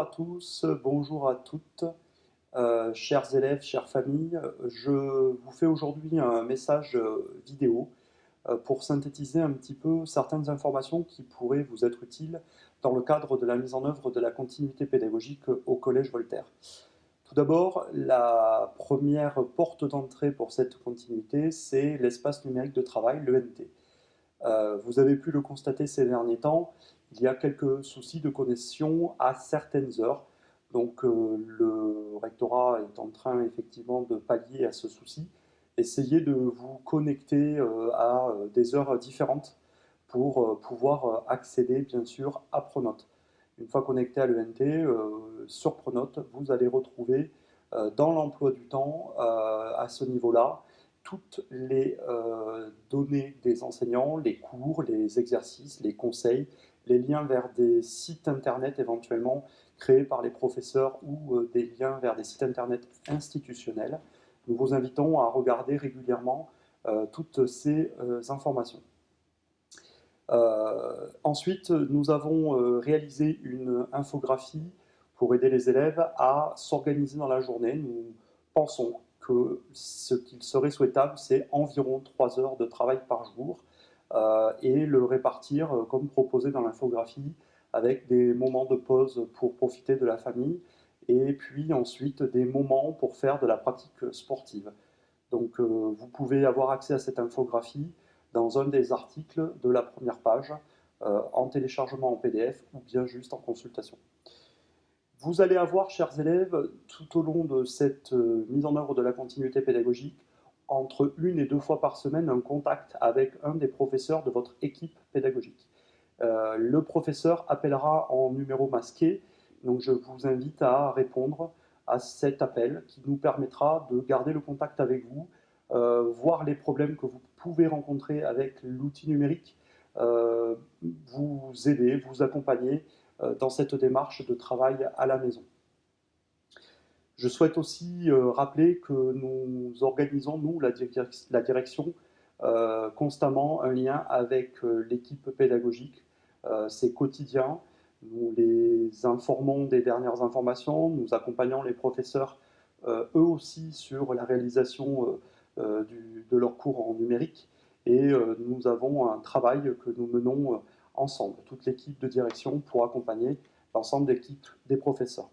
à tous, bonjour à toutes, chers élèves, chères familles. Je vous fais aujourd'hui un message vidéo pour synthétiser un petit peu certaines informations qui pourraient vous être utiles dans le cadre de la mise en œuvre de la continuité pédagogique au Collège Voltaire. Tout d'abord, la première porte d'entrée pour cette continuité, c'est l'espace numérique de travail, l'ENT. Vous avez pu le constater ces derniers temps, il y a quelques soucis de connexion à certaines heures. Donc le rectorat est en train effectivement de pallier à ce souci. Essayez de vous connecter à des heures différentes pour pouvoir accéder bien sûr à Pronote. Une fois connecté à l'ENT, sur Pronote, vous allez retrouver dans l'emploi du temps à ce niveau-là toutes les données des enseignants, les cours, les exercices, les conseils, les liens vers des sites internet éventuellement créés par les professeurs ou des liens vers des sites internet institutionnels. Nous vous invitons à regarder régulièrement toutes ces informations. Ensuite, nous avons réalisé une infographie pour aider les élèves à s'organiser dans la journée. Nous pensons que ce qu'il serait souhaitable, c'est environ 3 heures de travail par jour et le répartir comme proposé dans l'infographie avec des moments de pause pour profiter de la famille et puis ensuite des moments pour faire de la pratique sportive. Donc vous pouvez avoir accès à cette infographie dans un des articles de la première page, en téléchargement en PDF ou bien juste en consultation. Vous allez avoir, chers élèves, tout au long de cette mise en œuvre de la continuité pédagogique, entre 1 et 2 fois par semaine, un contact avec un des professeurs de votre équipe pédagogique. Le professeur appellera en numéro masqué, donc je vous invite à répondre à cet appel qui nous permettra de garder le contact avec vous, voir les problèmes que vous pouvez rencontrer avec l'outil numérique, vous aider, vous accompagner dans cette démarche de travail à la maison. Je souhaite aussi rappeler que nous organisons, nous, la direction, constamment un lien avec l'équipe pédagogique. C'est quotidien. Nous les informons des dernières informations, nous accompagnons les professeurs eux aussi sur la réalisation de leurs cours en numérique et nous avons un travail que nous menons ensemble, toute l'équipe de direction pour accompagner l'ensemble des professeurs.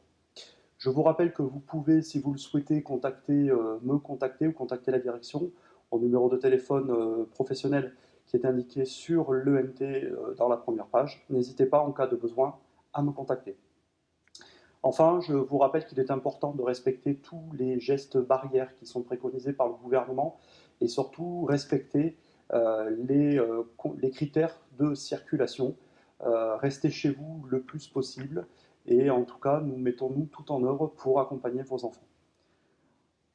Je vous rappelle que vous pouvez, si vous le souhaitez, me contacter ou contacter la direction au numéro de téléphone professionnel qui est indiqué sur l'ENT dans la première page. N'hésitez pas, en cas de besoin, à me contacter. Enfin, je vous rappelle qu'il est important de respecter tous les gestes barrières qui sont préconisés par le gouvernement et surtout respecter les critères de circulation. Restez chez vous le plus possible et en tout cas, nous mettons tout en œuvre pour accompagner vos enfants.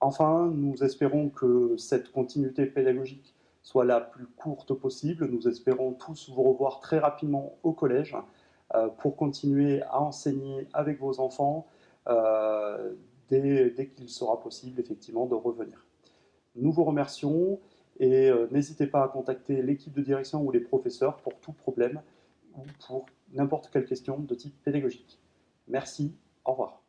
Enfin, nous espérons que cette continuité pédagogique soit la plus courte possible. Nous espérons tous vous revoir très rapidement au collège pour continuer à enseigner avec vos enfants dès qu'il sera possible effectivement de revenir. Nous vous remercions et n'hésitez pas à contacter l'équipe de direction ou les professeurs pour tout problème ou pour n'importe quelle question de type pédagogique. Merci, au revoir.